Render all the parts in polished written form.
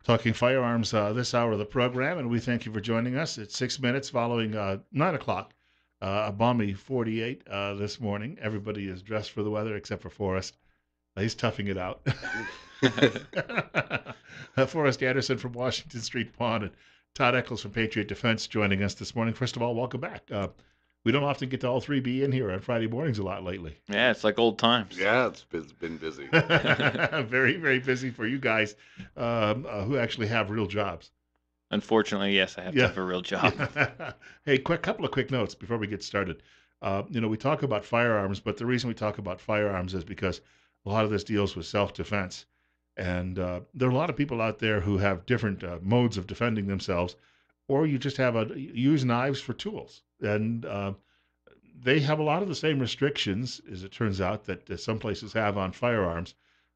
talking firearms this hour of the program, and we thank you for joining us. It's 6 minutes following 9 o'clock, a balmy 48 this morning. Everybody is dressed for the weather except for Forrest. He's toughing it out. Forrest Anderson from Washington Street Pawn and Todd Eccles from Patriot Defense joining us this morning. First of all, welcome back. We don't often get to all three be in here on Friday mornings a lot lately. Yeah, it's like old times. Yeah, it's been busy. Very, very busy for you guys who actually have real jobs. Unfortunately, yes, I have to have a real job. Hey, couple of quick notes before we get started. We talk about firearms, but the reason we talk about firearms is because a lot of this deals with self-defense. And there are a lot of people out there who have different modes of defending themselves, or you just use knives for tools. And they have a lot of the same restrictions, as it turns out, that some places have on firearms.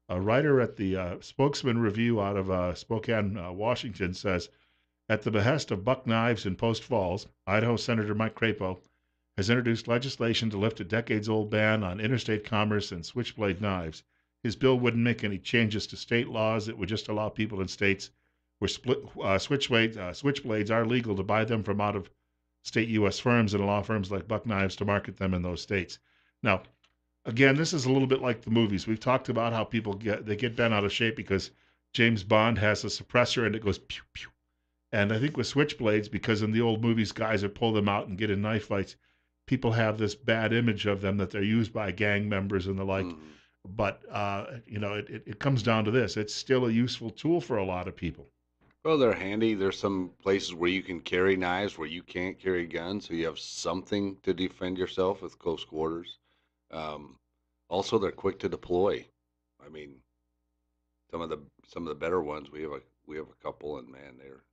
A writer at the Spokesman Review out of Spokane, Washington, says, at the behest of Buck Knives in Post Falls, Idaho Senator Mike Crapo has introduced legislation to lift a decades-old ban on interstate commerce and switchblade knives. His bill wouldn't make any changes to state laws. It would just allow people in states where switchblades are legal to buy them from out-of-state U.S. firms and allow firms like Buck Knives to market them in those states. Now, again, this is a little bit like the movies. We've talked about how people get bent out of shape because James Bond has a suppressor and it goes pew pew. And I think with switchblades, because in the old movies, guys would pull them out and get in knife fights, people have this bad image of them that they're used by gang members and the like. Mhm. But it comes down to this: it's still a useful tool for a lot of people. Well, they're handy. There's some places where you can carry knives where you can't carry guns, so you have something to defend yourself with close quarters. Um, Also, they're quick to deploy. I mean, some of the better ones we have a couple, and man, they're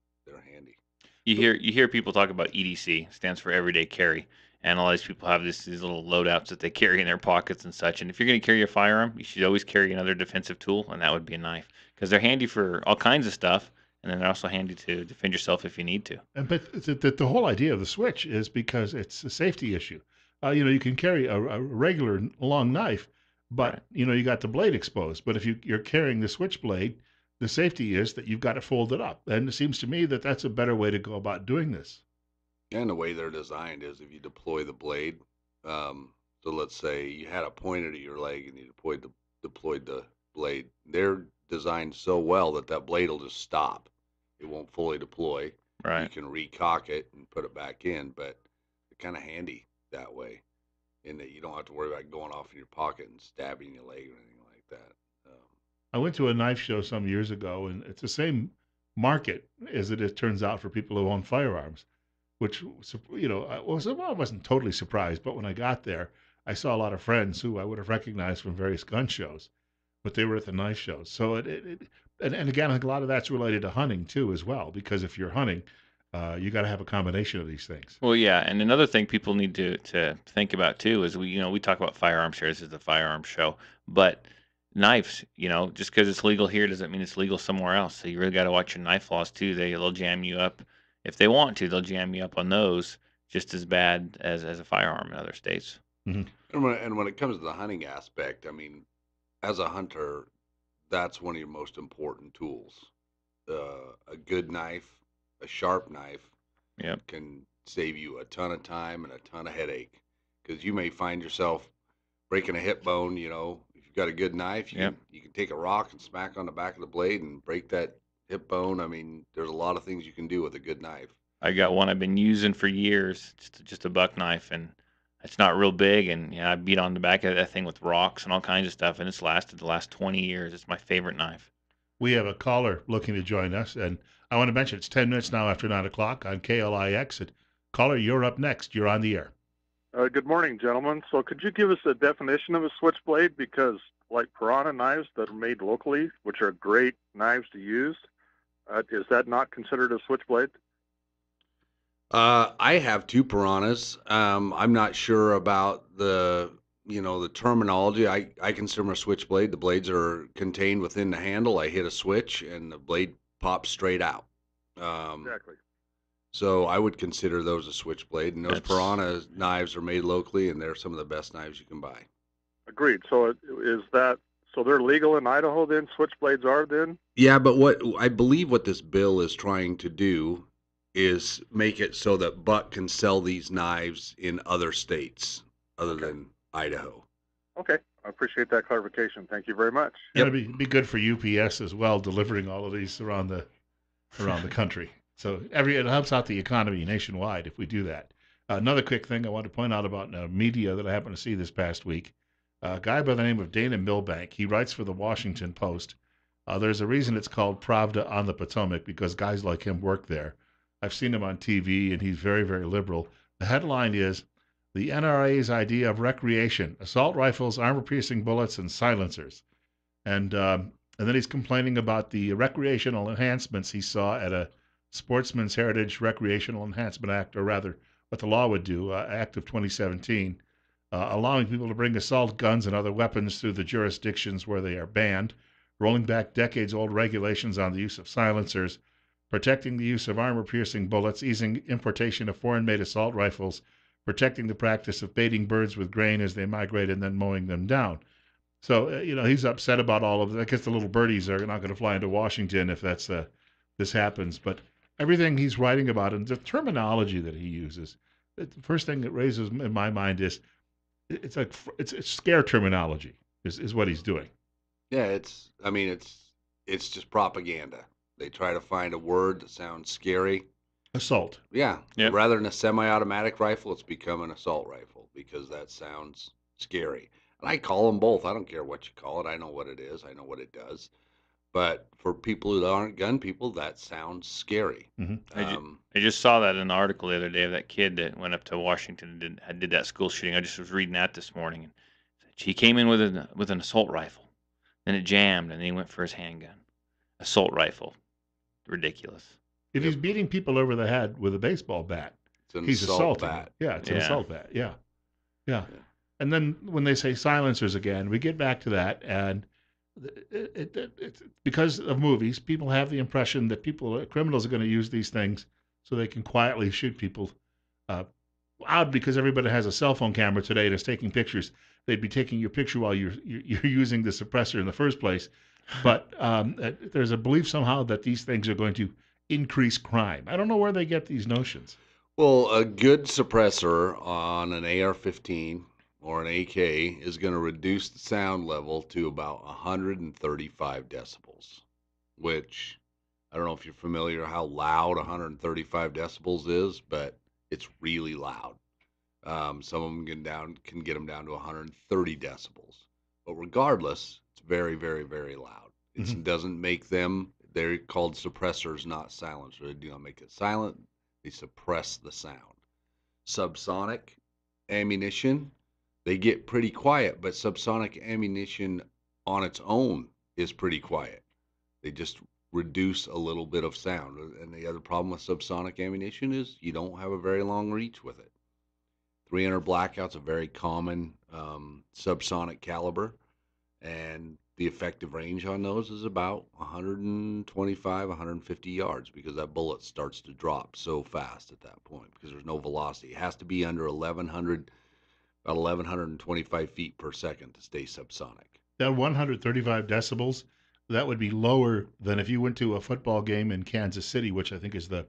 handy. You hear people talk about EDC, stands for everyday carry, and a lot of these people have these little loadouts that they carry in their pockets and such. And if you're going to carry a firearm, you should always carry another defensive tool, and that would be a knife, because they're handy for all kinds of stuff, and then they're also handy to defend yourself if you need to. But the whole idea of the switch is because it's a safety issue. You can carry a regular long knife, Right. but you got the blade exposed. But if you're carrying the switchblade, the safety is that you've got it folded up. And it seems to me that that's a better way to go about doing this. And the way they're designed is if you deploy the blade, so let's say you had it pointed at your leg and you deployed the blade. They're designed so well that that blade will just stop. It won't fully deploy. You Right. can recock it and put it back in, but it's kind of handy that way, in that you don't have to worry about going off in your pocket and stabbing your leg or anything like that. I went to a knife show some years ago, and it's the same market as it turns out for people who own firearms, which, I wasn't totally surprised, but when I got there, I saw a lot of friends who I would have recognized from various gun shows, but they were at the knife shows. So and again, I think a lot of that's related to hunting too, as well, because if you're hunting, you got to have a combination of these things. Well, yeah, and another thing people need to think about too is we talk about firearms here. This is a firearm show, but knives, just because it's legal here doesn't mean it's legal somewhere else. So you really got to watch your knife laws too. They'll jam you up if they want to. They'll jam you up on those just as bad as a firearm in other states. Hmm. And when it comes to the hunting aspect, I mean, as a hunter, that's one of your most important tools. A good knife, a sharp knife, Yep. can save you a ton of time and a ton of headache, because you may find yourself breaking a hip bone. If you've got a good knife, you Yep. can you can take a rock and smack on the back of the blade and break that hip bone. I mean, there's a lot of things you can do with a good knife. I got one I've been using for years, just a buck knife, and it's not real big. And I beat on the back of that thing with rocks and all kinds of stuff, and it's lasted the last 20 years. It's my favorite knife. We have a caller looking to join us, and I want to mention it's 10 minutes now after 9 o'clock on KLIX. And caller, you're up next. You're on the air. Good morning, gentlemen. So could you give us a definition of a switchblade? Because like piranha knives that are made locally, which are great knives to use, is that not considered a switchblade? I have two piranhas. I'm not sure about the terminology. I consider them a switchblade. The blades are contained within the handle. I hit a switch and the blade pops straight out. Exactly. So I would consider those a switchblade. And those That's piranha knives are made locally, and they're some of the best knives you can buy. Agreed. So is that So they're legal in Idaho then? Switchblades are then? Yeah, but what I believe what this bill is trying to do is make it so that Buck can sell these knives in other states other Okay. than Idaho. Okay. I appreciate that clarification. Thank you very much. And Yep. it'd be good for UPS as well, delivering all of these around the country. So it helps out the economy nationwide if we do that. Another quick thing I want to point out about media that I happened to see this past week. A guy by the name of Dana Milbank. He writes for the Washington Post. There's a reason it's called Pravda on the Potomac because guys like him work there. I've seen him on TV, and he's very, very liberal. The headline is the NRA's idea of recreation: assault rifles, armor-piercing bullets, and silencers. And then he's complaining about the recreational enhancements he saw at a Sportsman's Heritage Recreational Enhancement Act, or rather, what the law would do, Act of 2017, allowing people to bring assault guns and other weapons through the jurisdictions where they are banned, rolling back decades-old regulations on the use of silencers, protecting the use of armor-piercing bullets, easing importation of foreign-made assault rifles, protecting the practice of baiting birds with grain as they migrate and then mowing them down. So, he's upset about all of that. I guess the little birdies are not going to fly into Washington if this happens. But everything he's writing about and the terminology that he uses, the first thing that raises in my mind is it's scare terminology is what he's doing. Yeah, it's just propaganda. They try to find a word that sounds scary. Assault. Yeah. Yep. Rather than a semi-automatic rifle, it's become an assault rifle because that sounds scary. And I call them both. I don't care what you call it. I know what it is. I know what it does. But for people who aren't gun people, that sounds scary. Mm-hmm. I just saw that in an article the other day of that kid that went up to Washington and did that school shooting. I just was reading that this morning, and he came in with an assault rifle, then it jammed, and then he went for his handgun. Assault rifle, ridiculous. If Yep. he's beating people over the head with a baseball bat, It's an he's assault assaulting. bat. Yeah, it's an Yeah. assault bat. Yeah. Yeah. And then when they say silencers again, we get back to that, and it's because of movies, people have the impression that criminals are going to use these things so they can quietly shoot people. Odd because everybody has a cell phone camera today and is taking pictures. They'd be taking your picture while you're using the suppressor in the first place. But there's a belief somehow that these things are going to increase crime. I don't know where they get these notions. Well, a good suppressor on an AR-15 or an AK is going to reduce the sound level to about 135 decibels, which I don't know if you're familiar how loud 135 decibels is, but it's really loud. Some of them can get them down to 130 decibels, but regardless, it's very, very, very loud. It doesn't make them. They're called suppressors, not silencers. They do not make it silent. They suppress the sound. Subsonic ammunition, they get pretty quiet, but subsonic ammunition on its own is pretty quiet. They just reduce a little bit of sound. And the other problem with subsonic ammunition is you don't have a very long reach with it. 300 Blackout's a very common subsonic caliber, and the effective range on those is about 125, 150 yards because that bullet starts to drop so fast at that point because there's no velocity. It has to be under 1100, about 1125 feet per second to stay subsonic. That 135 decibels, that would be lower than if you went to a football game in Kansas City, which I think is the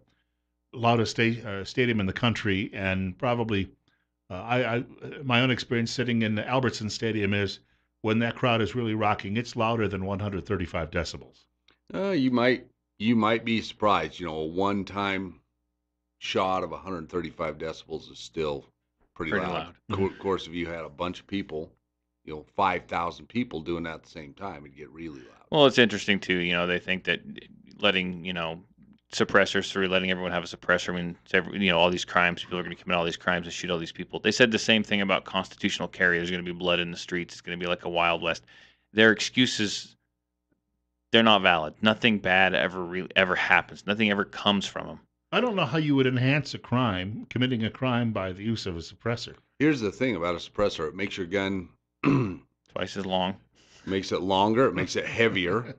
loudest stadium in the country, and probably my own experience sitting in the Albertson Stadium is when that crowd is really rocking, it's louder than 135 decibels. You might be surprised. A one-time shot of 135 decibels is still pretty loud. Of course, if you had a bunch of people, 5,000 people doing that at the same time, it'd get really loud. Well, it's interesting too. They think that letting suppressors through, letting everyone have a suppressor means all these crimes, people are going to commit all these crimes and shoot all these people. They said the same thing about constitutional carry. There's going to be blood in the streets. It's going to be like a Wild West. Their excuses, they're not valid. Nothing bad ever happens. Nothing ever comes from them. I don't know how you would enhance committing a crime by the use of a suppressor. Here's the thing about a suppressor. It makes your gun twice as long. Makes it longer. It makes it heavier.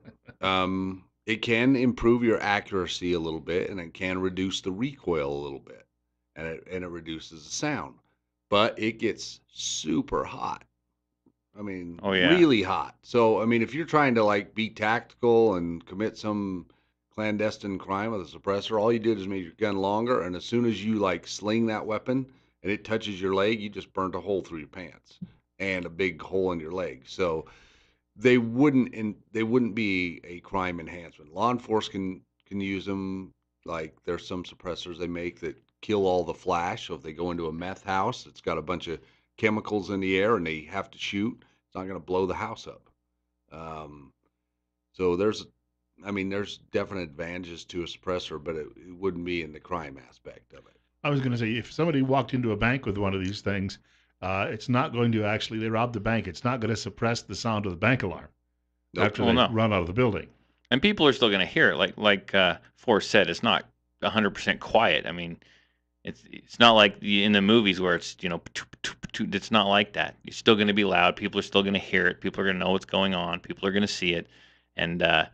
It can improve your accuracy a little bit, and it can reduce the recoil a little bit, and it reduces the sound. But it gets super hot. I mean, Oh yeah. really hot. So, I mean, if you're trying to like be tactical and commit some clandestine crime with a suppressor, all you did is make your gun longer, and as soon as you like sling that weapon and it touches your leg, you just burnt a hole through your pants and a big hole in your leg. So they wouldn't be a crime enhancement. Law enforcement can use them. Like there's some suppressors they make that kill all the flash. So if they go into a meth house, it's got a bunch of chemicals in the air and they have to shoot, it's not going to blow the house up. Um, so I mean, there's definite advantages to a suppressor, but it wouldn't be in the crime aspect of it. I was going to say, if somebody walked into a bank with one of these things, it's not going to actually, they robbed the bank, it's not going to suppress the sound of the bank alarm Nope. after Well, they no. run out of the building. And people are still going to hear it. Like Forrest said, it's not 100% quiet. I mean, it's not like in the movies where it's it's not like that. It's still going to be loud. People are still going to hear it. People are going to know what's going on. People are going to see it. And that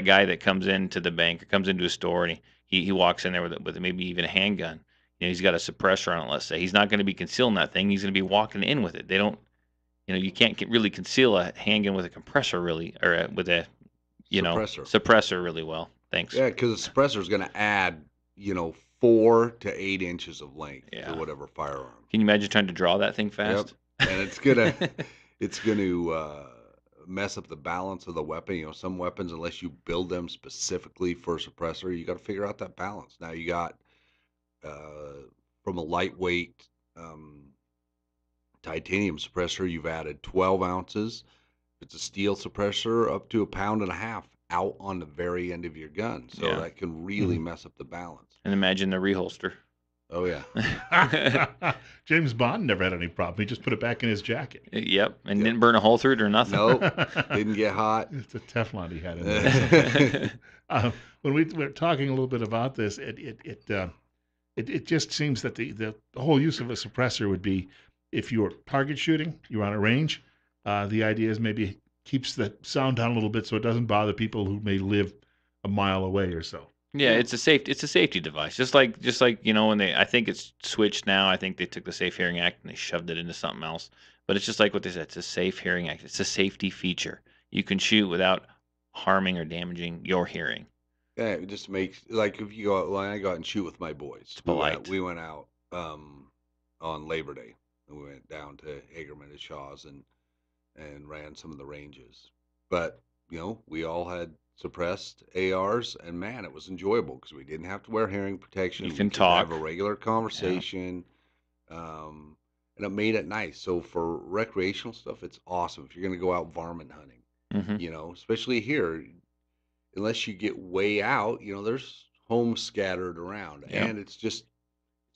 guy that comes into the bank or comes into a store and he walks in there with maybe even a handgun. He's got a suppressor on it. Let's say he's not going to be concealing that thing. He's going to be walking in with it. They don't. You can't really conceal a handgun with a compressor really, or with a suppressor really well. Thanks. Yeah, because the suppressor is going to add 4 to 8 inches of length Yeah. to whatever firearm. Can you imagine trying to draw that thing fast? Yep. And it's gonna mess up the balance of the weapon. Some weapons, unless you build them specifically for a suppressor, you got to figure out that balance. Now you got from a lightweight titanium suppressor, you've added 12 ounces. If it's a steel suppressor, up to 1.5 pounds out on the very end of your gun. So Yeah. that can really mess up the balance. And imagine the reholster. Oh yeah. James Bond never had any problem. He just put it back in his jacket. Yep, and Yep. didn't burn a hole through it or nothing. Nope. Didn't get hot. It's a Teflon he had in there. When we were talking a little bit about this, it just seems that the whole use of a suppressor would be if you're target shooting, you're on a range. The idea is maybe keeps the sound down a little bit so it doesn't bother people who may live a mile away or so. Yeah, it's a safety device. Just like when I think it's switched now. I think they took the Safe Hearing Act and they shoved it into something else. But it's just like what they said. It's a Safe Hearing Act. It's a safety feature. You can shoot without harming or damaging your hearing. Yeah, it just makes like if you go out, when I go out and shoot with my boys. It's polite. We went out on Labor Day and we went down to Hagerman and Shaw's and ran some of the ranges. But we all had suppressed ARs, and man, it was enjoyable because we didn't have to wear hearing protection. You can We could talk. have a regular conversation, and it made it nice. So for recreational stuff, it's awesome. If you're going to go out varmint hunting, Hmm. especially here, unless you get way out, there's homes scattered around, Yeah. and it's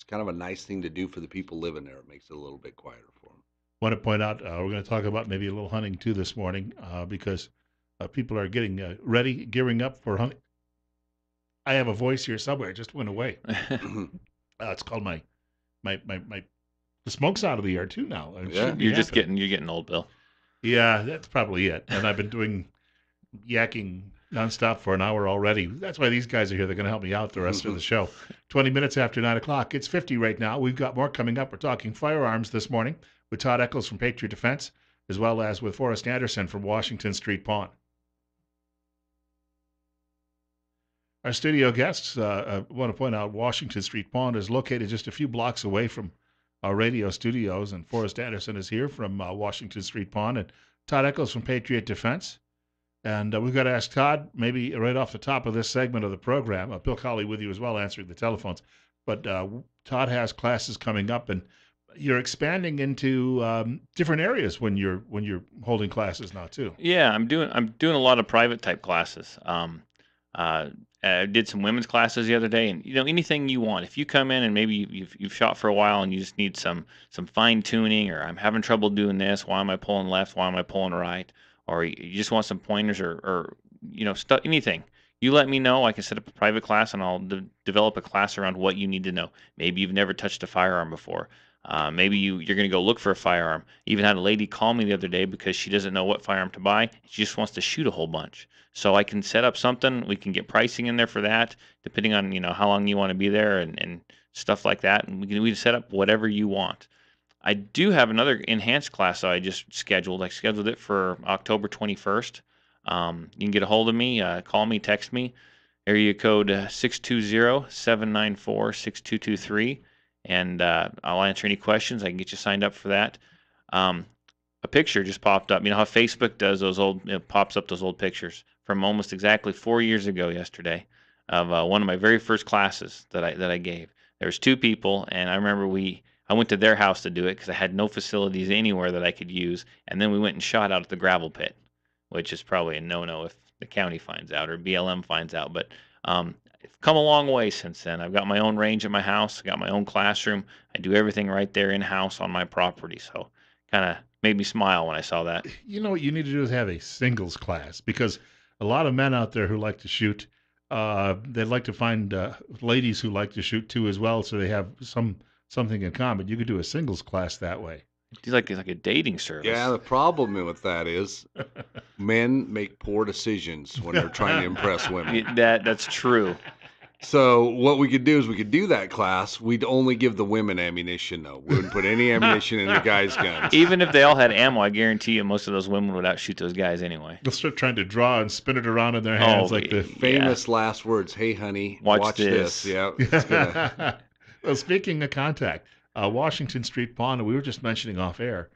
kind of a nice thing to do for the people living there. It makes it a little bit quieter for them. Want to point out, we're going to talk about maybe a little hunting too this morning because people are getting ready, gearing up for hunting. I have a voice here somewhere. It just went away. It's called my the smoke's out of the air too now. It Yeah. shouldn't be You're happening. getting old, Bill. Yeah, that's probably it. And I've been doing yakking nonstop for an hour already. That's why these guys are here. They're going to help me out the rest of the show. 20 minutes after 9 o'clock. It's 50 right now. We've got more coming up. We're talking firearms this morning with Todd Eccles from Patriot Defense, as well as with Forrest Anderson from Washington Street Pawn. Our studio guests, I want to point out Washington Street Pawn is located just a few blocks away from our radio studios, and Forrest Anderson is here from Washington Street Pawn, and Todd Eccles from Patriot Defense. And we've got to ask Todd, maybe right off the top of this segment of the program, Bill Colley with you as well, answering the telephones. But Todd has classes coming up, and you're expanding into different areas when you're holding classes now too. Yeah, I'm doing a lot of private type classes. I did some women's classes the other day, and anything you want. If you come in and maybe you've shot for a while and you just need some fine tuning, or I'm having trouble doing this, why am I pulling left, why am I pulling right, or you just want some pointers or anything, you let me know. I can set up a private class and I'll develop a class around what you need to know. Maybe you've never touched a firearm before. Maybe you're going to go look for a firearm. Even had a lady call me the other day because she doesn't know what firearm to buy. She just wants to shoot a whole bunch. So I can set up something. We can get pricing in there for that, depending on how long you want to be there and stuff like that. And we can set up whatever you want. I do have another enhanced class that I just scheduled. I scheduled it for October 21st. You can get a hold of me, call me, text me. Area code 620-794-6223. And I'll answer any questions. I can get you signed up for that. Um, a picture just popped up. You know how Facebook does those old, it pops up those old pictures from almost exactly 4 years ago yesterday of one of my very first classes that I gave. There was two people, and I remember I went to their house to do it because I had no facilities anywhere that I could use, and then we went and shot out at the gravel pit, which is probably a no-no if the county finds out or BLM finds out. But I've come a long way since then. I've got my own range at my house. I got my own classroom. I do everything right there in-house on my property. So kind of made me smile when I saw that. You know what you need to do is have a singles class because a lot of men out there who like to shoot, they'd like to find ladies who like to shoot too as well, so they have something in common. You could do a singles class that way. It's like a dating service. Yeah, the problem with that is men make poor decisions when they're trying to impress women. That's true. So what we could do is we could do that class. We'd only give the women ammunition, though. We wouldn't put any ammunition in the guys' guns. Even if they all had ammo, I guarantee you most of those women would outshoot those guys anyway. They'll start trying to draw and spin it around in their hands like the famous last words. Hey, honey, watch this. Yeah. Well, speaking of contact, Washington Street Pawn, we were just mentioning off air,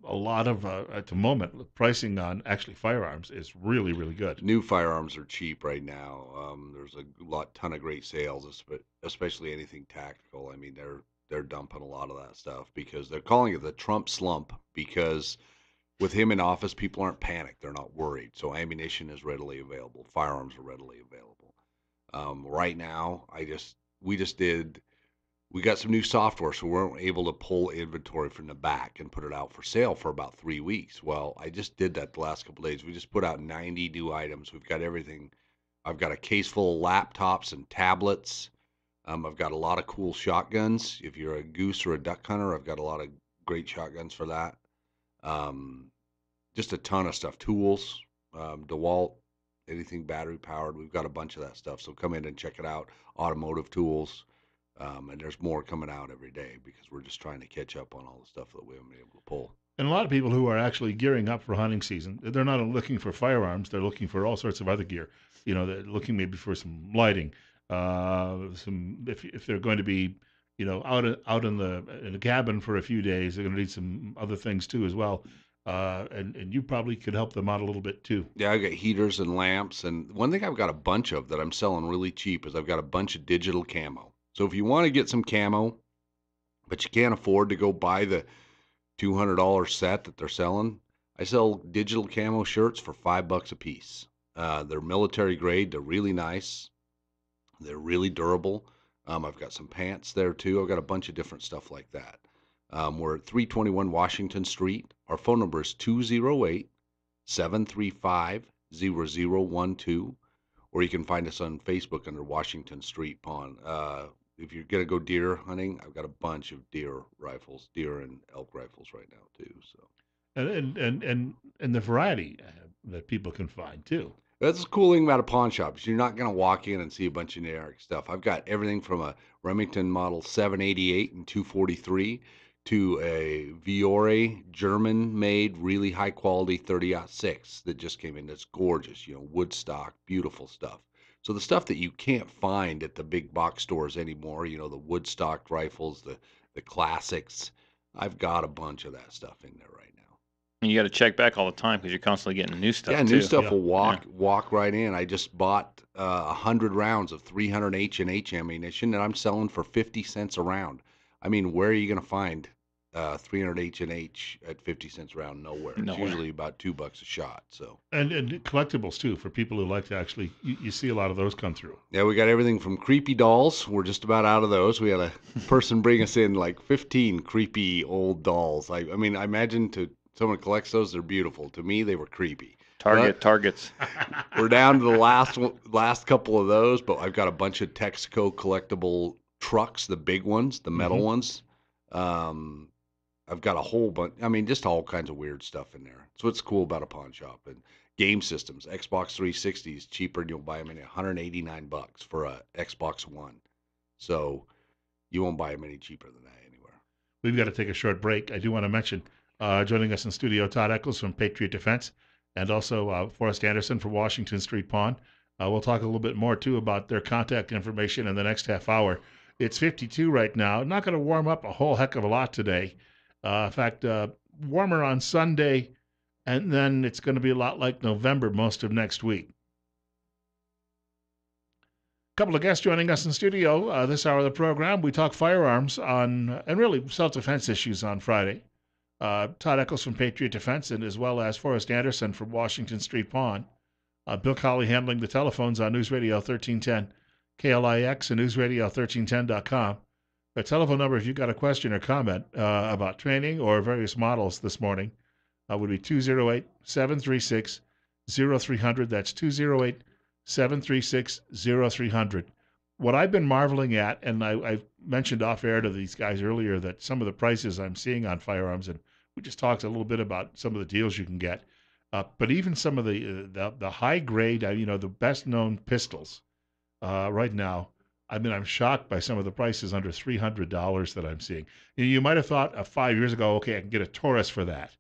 a lot of, at the moment, pricing on actually firearms is really, really good. New firearms are cheap right now. There's a ton of great sales, especially anything tactical. I mean, they're dumping a lot of that stuff because they're calling it the Trump slump because with him in office, people aren't panicked. They're not worried. So ammunition is readily available. Firearms are readily available. Right now, we got some new software, so we weren't able to pull inventory from the back and put it out for sale for about 3 weeks. Well, I just did that the last couple of days. We just put out 90 new items. We've got everything. I've got a case full of laptops and tablets. I've got a lot of cool shotguns. If you're a goose or a duck hunter, I've got a lot of great shotguns for that. Just a ton of stuff. Tools, DeWalt, anything battery powered. We've got a bunch of that stuff. So come in and check it out. Automotive tools. And there's more coming out every day because we're just trying to catch up on all the stuff that we haven't been able to pull. And a lot of people who are actually gearing up for hunting season, they're not looking for firearms. They're looking for all sorts of other gear. You know, they're looking maybe for some lighting, if they're going to be, you know, out in the cabin for a few days, they're going to need some other things too as well. And you probably could help them out a little bit too. Yeah, I got heaters and lamps. And one thing I've got a bunch of that I'm selling really cheap is I've got a bunch of digital camo. So if you want to get some camo, but you can't afford to go buy the $200 set that they're selling, I sell digital camo shirts for $5 a piece. They're military grade. They're really nice. They're really durable. I've got some pants there too. I've got a bunch of different stuff like that. We're at 321 Washington Street. Our phone number is 208-735-0012, or you can find us on Facebook under Washington Street Pawn. If you're gonna go deer hunting, I've got a bunch of deer and elk rifles right now too. So and the variety that people can find too. that's the cool thing about a pawn shop is you're not gonna walk in and see a bunch of generic stuff. I've got everything from a Remington model 788 and 243 to a Viore German-made, really high-quality 30-06 that just came in. That's gorgeous, you know, wood stock, beautiful stuff. So the stuff that you can't find at the big box stores anymore, you know, the wood stock rifles, the classics, I've got a bunch of that stuff in there right now. And you got to check back all the time because you're constantly getting new stuff. Yeah, too. new stuff will walk right in. I just bought 100 rounds of 300 H&H ammunition, and I'm selling for 50 cents a round. I mean, where are you going to find 300 H&H at 50 cents a round? Nowhere. It's usually about $2 a shot. So and collectibles too for people who like to actually. You see a lot of those come through. Yeah, we got everything from creepy dolls. We're just about out of those. We had a person bring us in like 15 creepy old dolls. I mean, I imagine to someone collects those, they're beautiful. To me, they were creepy. Targets. We're down to the last couple of those, but I've got a bunch of Texaco collectible trucks, the big ones, the metal ones. I've got a whole bunch. I mean, just all kinds of weird stuff in there. That's what's cool about a pawn shop. And game systems, Xbox 360 is cheaper, and you'll buy them at $189 for a Xbox One. So you won't buy them any cheaper than that anywhere. We've got to take a short break. I do want to mention joining us in studio, Todd Eccles from Patriot Defense, and also Forrest Anderson from Washington Street Pawn. We'll talk a little bit more too about their contact information in the next half hour. It's 52 right now. Not going to warm up a whole heck of a lot today. In fact, warmer on Sunday, and then it's going to be a lot like November most of next week. Couple of guests joining us in studio this hour of the program. We talk firearms on and really self-defense issues on Friday. Todd Eccles from Patriot Defense, and as well as Forrest Anderson from Washington Street Pawn. Bill Colley handling the telephones on News Radio 1310 KLIX and newsradio1310.com. The telephone number, if you've got a question or comment about training or various models this morning, would be 208-736-0300. That's 208-736-0300. What I've been marveling at, and I mentioned off air to these guys earlier that some of the prices I'm seeing on firearms, and we just talked a little bit about some of the deals you can get, but even some of the high grade, the best known pistols right now. I mean, I'm shocked by some of the prices under $300 that I'm seeing. You might have thought 5 years ago, okay, I can get a Taurus for that,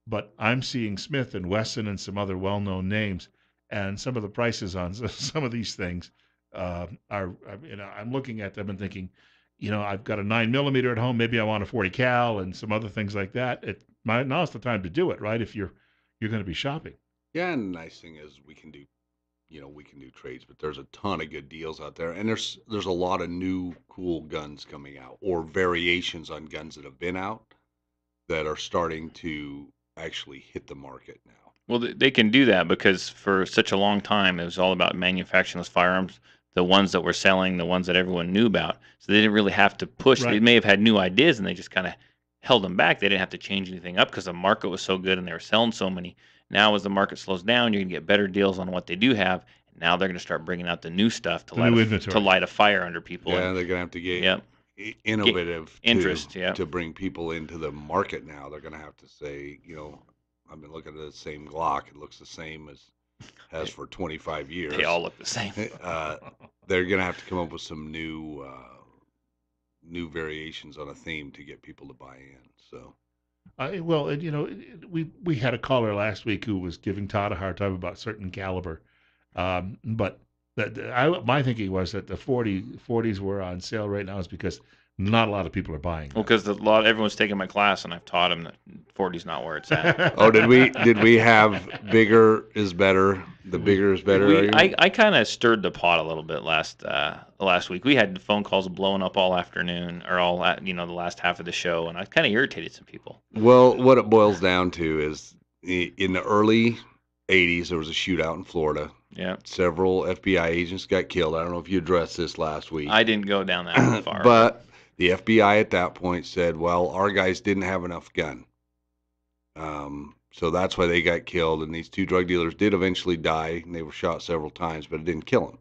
but I'm seeing Smith and Wesson and some other well-known names, and some of the prices on some of these things I'm looking at them and thinking, I've got a 9mm at home. Maybe I want a 40 cal and some other things like that. Now's the time to do it, right? If you're going to be shopping. Yeah, and the nice thing is we can do trades, but there's a ton of good deals out there, and there's a lot of new cool guns coming out or variations on guns that have been out that are starting to actually hit the market now. Well, they can do that because for such a long time it was all about manufacturing those firearms, the ones that were selling, the ones that everyone knew about. So they didn't really have to push. Right. They may have had new ideas and they just kind of held them back. They didn't have to change anything up because the market was so good and they were selling so many. Now, as the market slows down, you're going to get better deals on what they do have. Now they're going to start bringing out the new stuff to light a fire under people. Yeah, they're going to have to get innovative interest to bring people into the market now. They're going to have to say, I've been looking at the same Glock. It looks the same as has for 25 years. They all look the same. They're going to have to come up with some new variations on a theme to get people to buy in. So. We had a caller last week who was giving Todd a hard time about certain caliber, but my thinking was that the 40s were on sale right now is because not a lot of people are buying. Well, because everyone's taking my class, and I've taught them that 40's not where it's at. Oh, did we have bigger is better? The bigger is better. I kind of stirred the pot a little bit last week. We had phone calls blowing up all afternoon, or the last half of the show, and I kind of irritated some people. Well, what it boils down to is in the early 80s there was a shootout in Florida. Yeah. Several FBI agents got killed. I don't know if you addressed this last week. I didn't go down that far. But the FBI at that point said, well, our guys didn't have enough gun. So that's why they got killed. And these two drug dealers did eventually die, and they were shot several times, but it didn't kill them.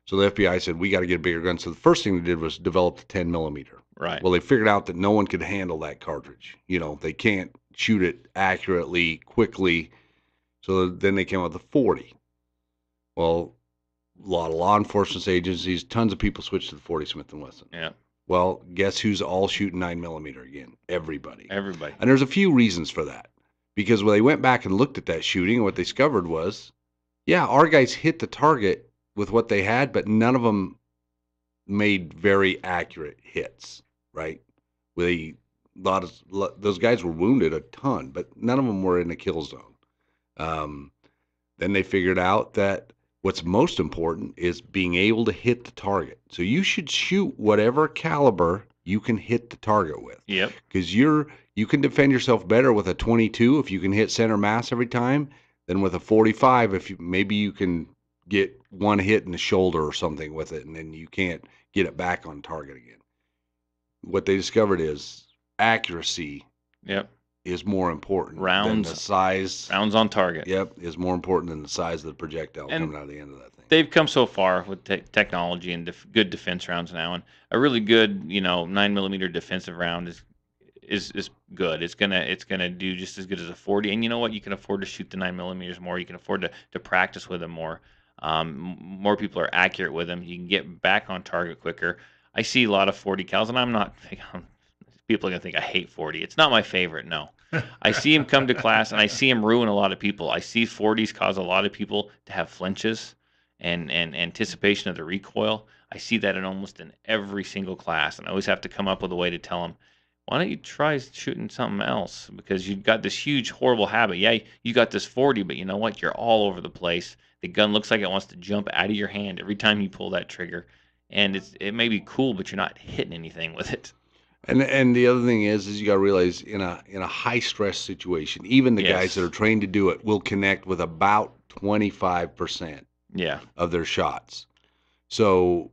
So the FBI said, we got to get a bigger gun. So the first thing they did was develop the 10mm. Right. Well, they figured out that no one could handle that cartridge. They can't shoot it accurately, quickly. So then they came out with the 40. Well, a lot of law enforcement agencies, tons of people switched to the 40 Smith & Wesson. Yeah. Well, guess who's all shooting 9mm again? Everybody. Everybody. And there's a few reasons for that. Because when they went back and looked at that shooting, what they discovered was, yeah, our guys hit the target with what they had, but none of them made very accurate hits, right? Those guys were wounded a ton, but none of them were in a kill zone. Then they figured out that what's most important is being able to hit the target. So you should shoot whatever caliber you can hit the target with. Yep. Because you can defend yourself better with a 22 if you can hit center mass every time than with a 45 if maybe you can get one hit in the shoulder or something with it and then you can't get it back on target again. What they discovered is accuracy. Yep. Is more important than the size. Rounds on target. Yep, is more important than the size of the projectile coming out of the end of that thing. They've come so far with technology and good defense rounds now, and a really good 9mm defensive round is good. It's gonna do just as good as a 40. And you know what? You can afford to shoot the 9mm more. You can afford to practice with them more. More people are accurate with them. You can get back on target quicker. I see a lot of 40 cals, and I'm not people are going to think I hate 40. It's not my favorite, no. I see him come to class, and I see him ruin a lot of people. I see 40s cause a lot of people to have flinches and anticipation of the recoil. I see that in every single class, and I always have to come up with a way to tell them, why don't you try shooting something else? Because you've got this huge, horrible habit. Yeah, you got this 40, but you know what? You're all over the place. The gun looks like it wants to jump out of your hand every time you pull that trigger. And it may be cool, but you're not hitting anything with it. And the other thing is you got to realize in a high stress situation, even the guys that are Yes. trained to do it will connect with about 25% Yeah. of their shots. So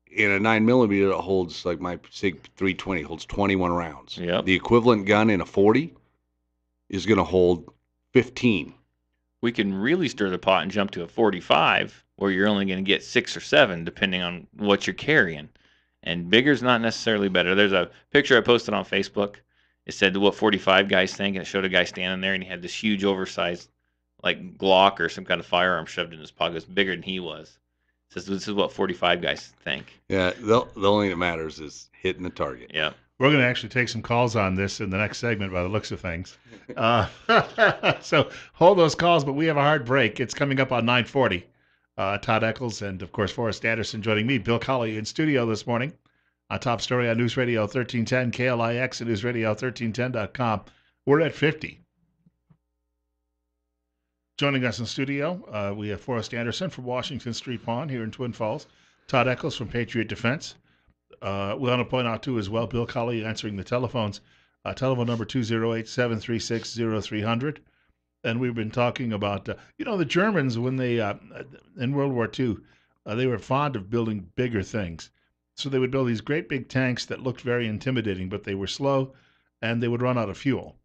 in a 9mm that holds, like my SIG 320 holds 21 rounds. Yep. The equivalent gun in a 40 is going to hold 15. We can really stir the pot and jump to a 45 where you're only going to get 6 or 7 depending on what you're carrying. And bigger's not necessarily better. There's a picture I posted on Facebook. It said what 45 guys think, and it showed a guy standing there, and he had this huge, oversized, like Glock or some kind of firearm shoved in his pocket. It was bigger than he was. It says this is what 45 guys think. Yeah, the only thing that matters is hitting the target. Yeah. We're going to actually take some calls on this in the next segment by the looks of things. So hold those calls, but we have a hard break. It's coming up on 9:40. Todd Eccles and, of course, Forrest Anderson joining me, Bill Colley, in studio this morning. On Top Story on News Radio 1310, KLIX, and NewsRadio1310.com. We're at 50. Joining us in studio, we have Forrest Anderson from Washington Street Pawn here in Twin Falls. Todd Eccles from Patriot Defense. We want to point out, too, as well, Bill Colley answering the telephones. Telephone number 208-736-0300. And we've been talking about, the Germans, when they, in World War II, they were fond of building bigger things. So they would build these great big tanks that looked very intimidating, but they were slow, and they would run out of fuel.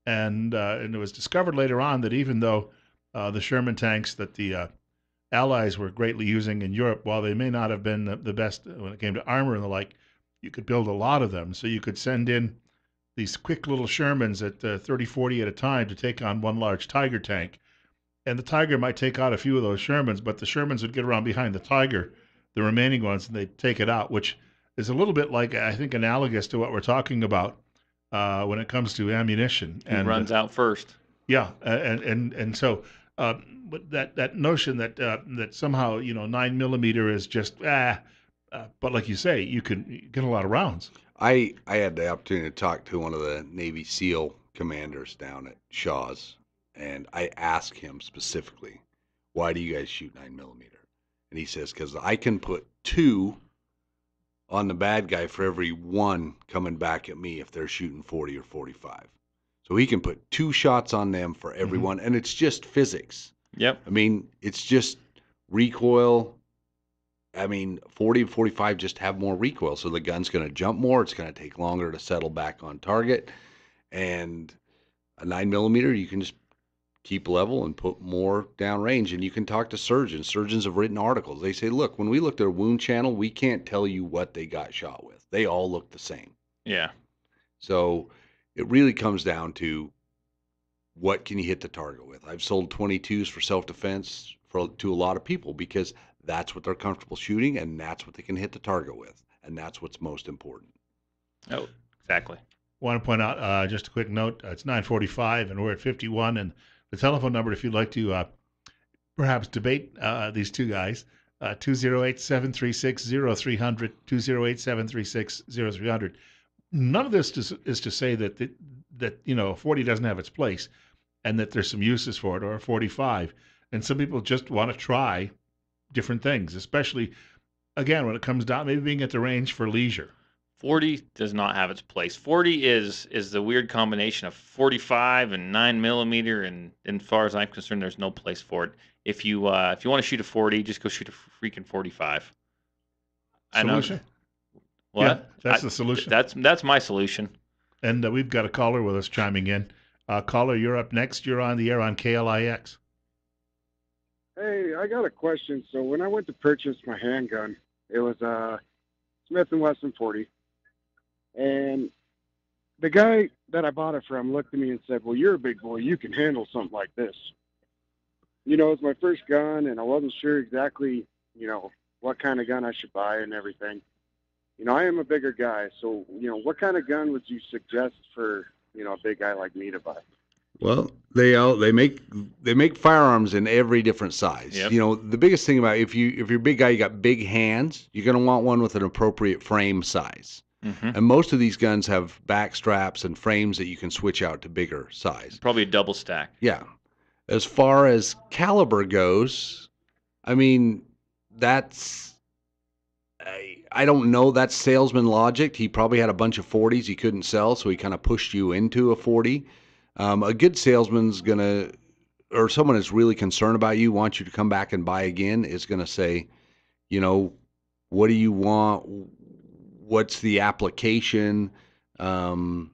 And it was discovered later on that even though the Sherman tanks that the Allies were greatly using in Europe, while they may not have been the best when it came to armor and the like, you could build a lot of them. So you could send in these quick little Shermans at 30, 40 at a time to take on one large Tiger tank. And the Tiger might take out a few of those Shermans, but the Shermans would get around behind the Tiger, the remaining ones, and they'd take it out, which is a little bit like, I think, analogous to what we're talking about when it comes to ammunition. Who runs out first? Yeah, and so but that notion that that somehow 9mm is just but like you say, you get a lot of rounds. I had the opportunity to talk to one of the Navy SEAL commanders down at Shaw's, and I asked him specifically, why do you guys shoot 9mm? And he says, because I can put 2 on the bad guy for every 1 coming back at me if they're shooting 40 or 45. So he can put 2 shots on them for every one, and it's just physics. Yep. I mean, it's just recoil. I mean, 40 and 45 just have more recoil, so the gun's going to jump more. It's going to take longer to settle back on target. And a 9mm, you can just keep level and put more downrange. And you can talk to surgeons. Surgeons have written articles. They say, look, when we looked at a wound channel, we can't tell you what they got shot with. They all look the same. Yeah. So it really comes down to what can you hit the target with. I've sold 22s for self-defense to a lot of people because that's what they're comfortable shooting, and that's what they can hit the target with, and that's what's most important. Oh, exactly. Want to point out just a quick note. It's 9:45, and we're at 51. And the telephone number, if you'd like to perhaps debate these two guys, 208-736-0300, 208-736-0300. None of this is to say that a 40 doesn't have its place, and that there's some uses for it, or a 45. And some people just want to try different things, especially, again, when it comes down maybe being at the range for leisure. 40 does not have its place. 40 is the weird combination of 45 and 9mm, and as far as I'm concerned, there's no place for it. If you want to shoot a 40, just go shoot a freaking 45. Solution? I know. What? Yeah, that's the solution. That's my solution. And we've got a caller with us chiming in. Caller, you're up next. You're on the air on KLIX. Hey, I got a question. So when I went to purchase my handgun, it was a Smith & Wesson 40. And the guy that I bought it from looked at me and said, well, you're a big boy. You can handle something like this. It's my first gun, and I wasn't sure exactly, what kind of gun I should buy and everything. I am a bigger guy, so what kind of gun would you suggest for a big guy like me to buy? Well, they make firearms in every different size. Yep. The biggest thing about if you're a big guy, you got big hands, you're going to want one with an appropriate frame size. Mm-hmm. And most of these guns have back straps and frames that you can switch out to bigger size. Probably a double stack. Yeah. As far as caliber goes, I mean, that's I don't know. That's salesman logic. He probably had a bunch of 40s he couldn't sell, so he kind of pushed you into a 40. A good salesman's gonna, or someone that's really concerned about you, wants you to come back and buy again, is gonna say, you know, what do you want? What's the application? Um,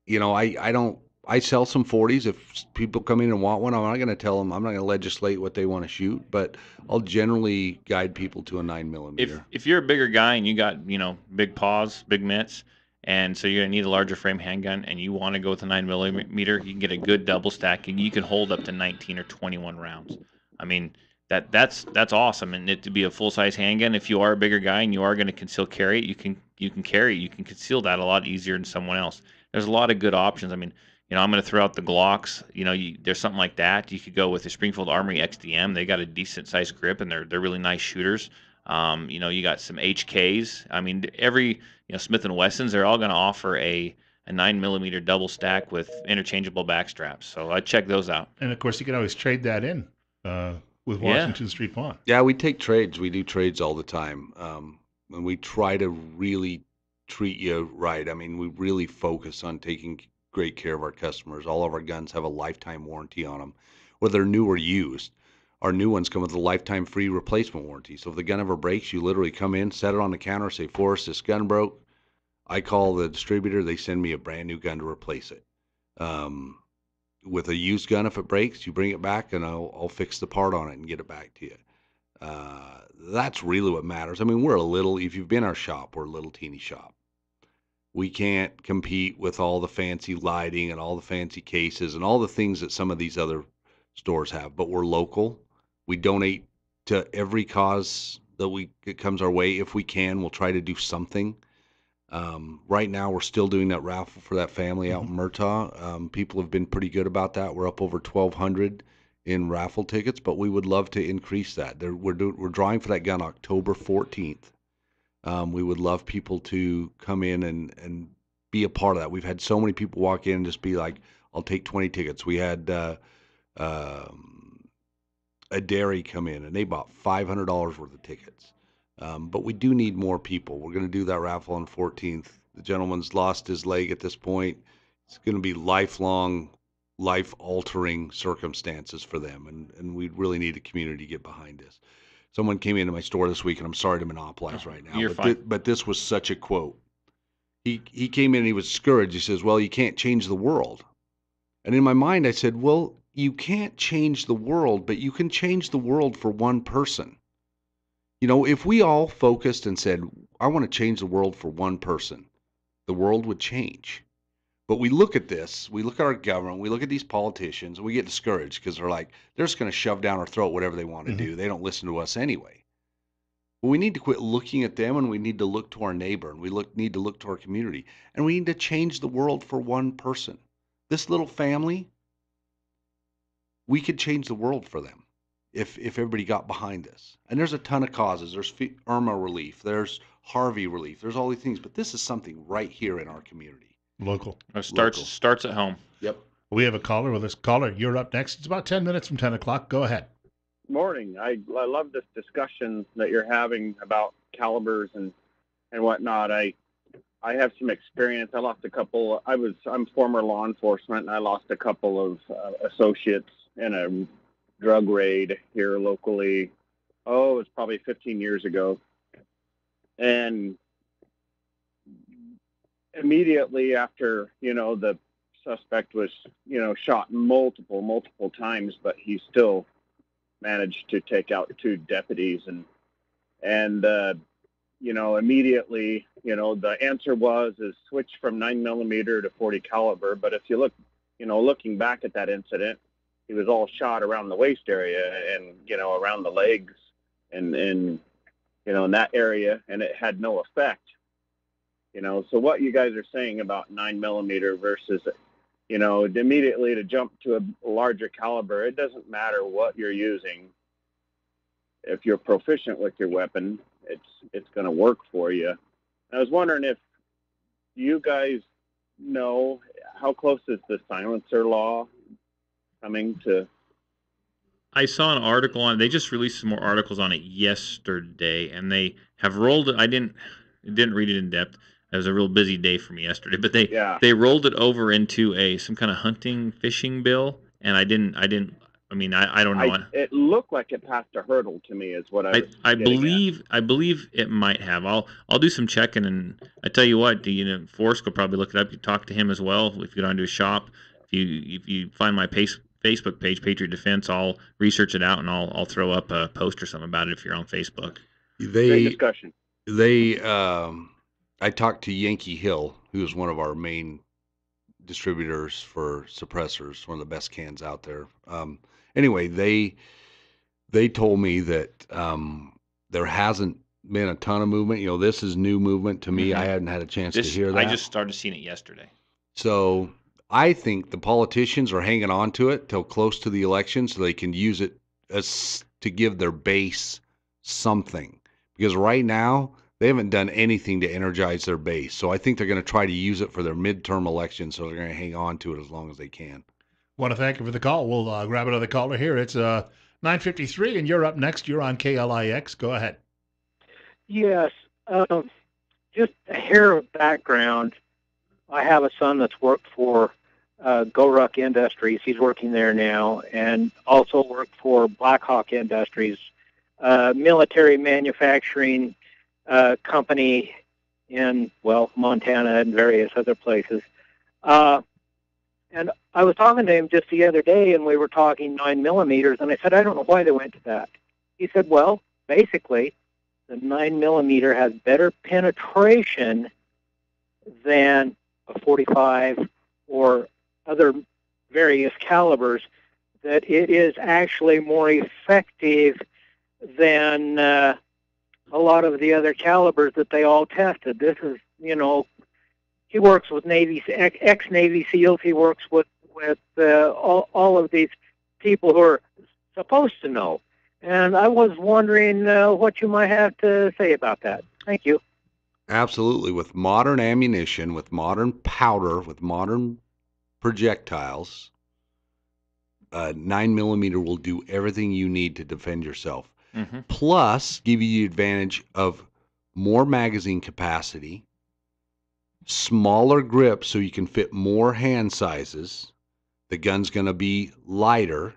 I don't. I sell some 40s. If people come in and want one, I'm not going to tell them. I'm not going to legislate what they want to shoot, but I'll generally guide people to a 9mm. If you're a bigger guy and you got big paws, big mitts, and so you're gonna need a larger frame handgun, and you want to go with a 9mm, you can get a good double stack, and you can hold up to 19 or 21 rounds. I mean that's awesome, and it to be a full size handgun. If you are a bigger guy and you are going to conceal carry it, you can conceal that a lot easier than someone else. There's a lot of good options. I mean, I'm going to throw out the Glocks. There's something like that. You could go with the Springfield Armory XDM. They got a decent sized grip, and they're really nice shooters. You got some HKs. I mean, every Smith and Wessons, they're all going to offer a 9mm double stack with interchangeable back straps. So I check those out. And of course, you can always trade that in with Washington Street Pawn. Yeah, we take trades. We do trades all the time, and we try to really treat you right. I mean, we really focus on taking great care of our customers. All of our guns have a lifetime warranty on them, whether new or used. Our new ones come with a lifetime free replacement warranty. So if the gun ever breaks, you literally come in, set it on the counter, say, Forrest, this gun broke. I call the distributor. They send me a brand new gun to replace it. With a used gun, if it breaks, you bring it back, and I'll fix the part on it and get it back to you. That's really what matters. I mean, if you've been our shop, we're a little teeny shop. We can't compete with all the fancy lighting and all the fancy cases and all the things that some of these other stores have, but we're local. We donate to every cause that comes our way. If we can, we'll try to do something. Right now, we're still doing that raffle for that family out in Murtaugh. People have been pretty good about that. We're up over 1,200 in raffle tickets, but we would love to increase that. We're drawing for that gun October 14th. We would love people to come in and be a part of that. We've had so many people walk in and just be like, I'll take 20 tickets. We had a dairy come in, and they bought $500 worth of tickets. But we do need more people. We're going to do that raffle on the 14th. The gentleman's lost his leg at this point. It's going to be lifelong, life-altering circumstances for them, and we really need a community to get behind this. Someone came into my store this week, and I'm sorry to monopolize right now. You're fine. But this was such a quote. He came in and he was discouraged. He says, well, you can't change the world. And in my mind, I said, well, you can't change the world, but you can change the world for one person. If we all focused and said, I want to change the world for one person, the world would change. But we look at this, we look at our government, we look at these politicians, and we get discouraged because they're just going to shove down our throat whatever they want to do. They don't listen to us anyway. But we need to quit looking at them, and we need to look to our neighbor, and we need to look to our community, and we need to change the world for one person. This little family, we could change the world for them if everybody got behind this. And there's a ton of causes. There's Irma relief, there's Harvey relief, there's all these things, but this is something right here in our community. Local. It starts at home. Yep. We have a caller with us. Caller, you're up next. It's about 10 minutes from 10 o'clock. Go ahead. Morning. I love this discussion that you're having about calibers and whatnot. I have some experience. I lost a couple. I'm former law enforcement, and I lost a couple of associates in a drug raid here locally. Oh, it was probably 15 years ago. And immediately after, the suspect was, shot multiple times, but he still managed to take out 2 deputies. And immediately, the answer is switch from 9mm to 40 caliber. But if you look, looking back at that incident, he was all shot around the waist area and, around the legs and in that area, and it had no effect. So what you guys are saying about 9 millimeter versus, immediately to jump to a larger caliber, it doesn't matter what you're using. If you're proficient with your weapon, it's going to work for you. I was wondering if you guys know how close is the silencer law coming to? I saw an article on. They just released some more articles on it yesterday, and they have rolled it. I didn't read it in depth. It was a real busy day for me yesterday, but they rolled it over into some kind of hunting fishing bill, and I didn't. I mean, I don't know. It looked like it passed a hurdle to me, is what I was. I believe it might have. I'll do some checking, and I tell you what, Forrest will probably look it up. You talk to him as well if you go down to his shop. If you find my Facebook page, Patriot Defense, I'll research it out and I'll throw up a post or something about it if you're on Facebook. Great discussion. I talked to Yankee Hill, who is one of our main distributors for suppressors, one of the best cans out there. Anyway, they told me that there hasn't been a ton of movement. This is new movement to me. I hadn't had a chance to hear that. I just started seeing it yesterday. So I think the politicians are hanging on to it till close to the election so they can use it as to give their base something. Because right now, they haven't done anything to energize their base. So I think they're going to try to use it for their midterm election, so they're going to hang on to it as long as they can. Want to thank you for the call. We'll grab another caller here. It's 9:53, and you're up next. You're on KLIX. Go ahead. Yes. Just a hair of background. I have a son that's worked for GoRuck Industries. He's working there now, and also worked for Blackhawk Industries, military manufacturing company in, Montana and various other places. And I was talking to him just the other day, and we were talking 9 millimeters, and I said, I don't know why they went to that. He said, well, basically, the 9 millimeter has better penetration than a 45 or other various calibers, that it is actually more effective than a lot of the other calibers that they all tested. This is, he works with ex-Navy SEALs. He works with all of these people who are supposed to know. And I was wondering what you might have to say about that. Thank you. Absolutely. With modern ammunition, with modern powder, with modern projectiles, 9 millimeter will do everything you need to defend yourself. Mm-hmm. Plus, give you the advantage of more magazine capacity, smaller grip so you can fit more hand sizes. The gun's going to be lighter,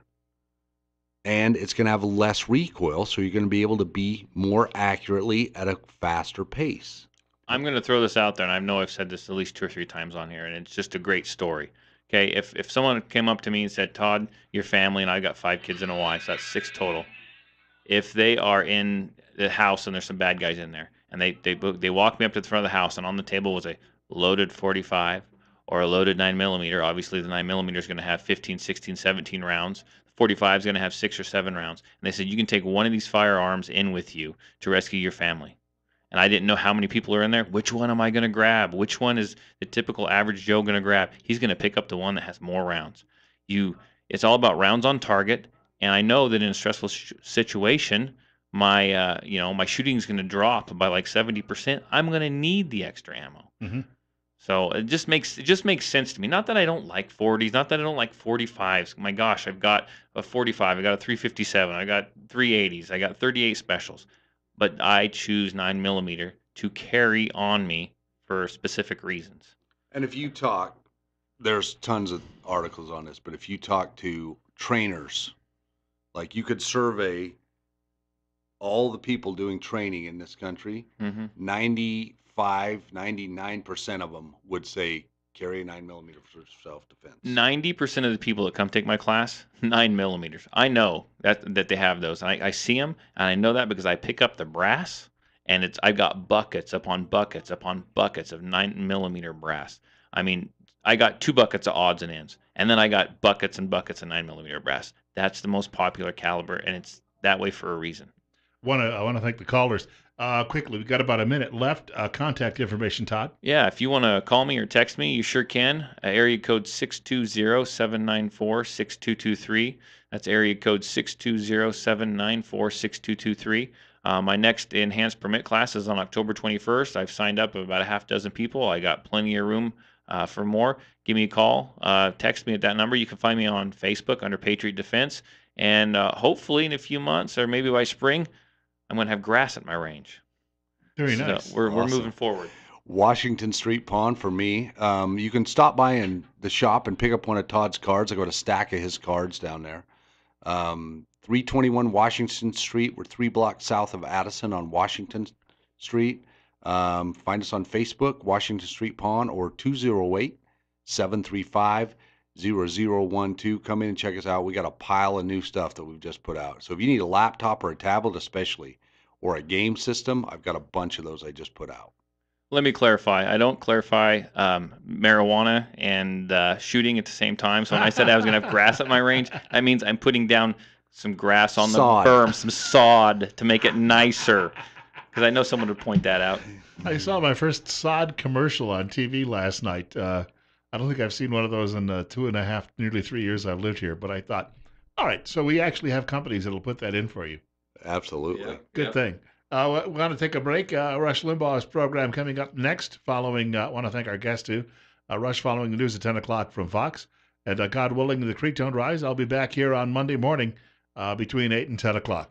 and it's going to have less recoil, so you're going to be able to be more accurately at a faster pace. I'm going to throw this out there, and I know I've said this at least 2 or 3 times on here, and it's just a great story. Okay, if someone came up to me and said, Todd, your family, and I got 5 kids and a wife, so that's 6 total. If they are in the house and there's some bad guys in there, and they walk me up to the front of the house, and on the table was a loaded 45 or a loaded 9 millimeter. Obviously, the 9 millimeter is going to have 15, 16, 17 rounds. 45 is going to have 6 or 7 rounds. And they said, you can take one of these firearms in with you to rescue your family. And I didn't know how many people are in there. Which one am I going to grab? Which one is the typical average Joe going to grab? He's going to pick up the one that has more rounds. It's all about rounds on target. And I know that in a stressful situation, my my shooting is going to drop by like 70%. I'm going to need the extra ammo. Mm-hmm. So it just makes sense to me. Not that I don't like 40s, not that I don't like 45s. My gosh, I've got a 45, I got a 357, I got 380s, I got 38 specials. But I choose 9 millimeter to carry on me for specific reasons. And if you talk, there's tons of articles on this, but if you talk to trainers, like you could survey all the people doing training in this country, 99% of them would say carry a 9 millimeter for self-defense. 90% of the people that come take my class, 9 millimeters. I know that they have those. And I see them, and I know that because I pick up the brass, and I've got buckets upon buckets upon buckets of 9 millimeter brass. I mean, I got 2 buckets of odds and ends, and then I got buckets and buckets of 9 millimeter brass. That's the most popular caliber, and it's that way for a reason. I want to thank the callers. Quickly, we've got about a minute left. Contact information, Todd. Yeah, if you want to call me or text me, you sure can. Area code 620-794-6223. That's area code 620-794-6223. My next enhanced permit class is on October 21st. I've signed up about a half dozen people. I got plenty of room for more. Give me a call. Text me at that number. You can find me on Facebook under Patriot Defense. And hopefully in a few months or maybe by spring, I'm going to have grass at my range. Very So nice. we're Awesome. moving forward. Washington Street Pawn for me. You can stop by in the shop and pick up one of Todd's cards. I got a stack of his cards down there. 321 Washington Street. We're 3 blocks south of Addison on Washington Street. Find us on Facebook, Washington Street Pawn, or 208-735-0012. Come in and check us out. We got a pile of new stuff that we've just put out. So if you need a laptop or a tablet especially, or a game system, I've got a bunch of those I just put out. Let me clarify. I don't clarify marijuana and shooting at the same time. So when I said I was going to have grass at my range, that means I'm putting down some grass on the Sod. berm, some sod to make it nicer. Because I know someone would point that out. I saw my first sod commercial on TV last night. I don't think I've seen one of those in 2.5, nearly 3 years I've lived here. But I thought, all right, so we actually have companies that'll put that in for you. Absolutely. Good thing. We're going to take a break. Rush Limbaugh's program coming up next. Following, I want to thank our guest too. Rush following the news at 10 o'clock from Fox. And God willing, the creek don't rise. I'll be back here on Monday morning between 8 and 10 o'clock.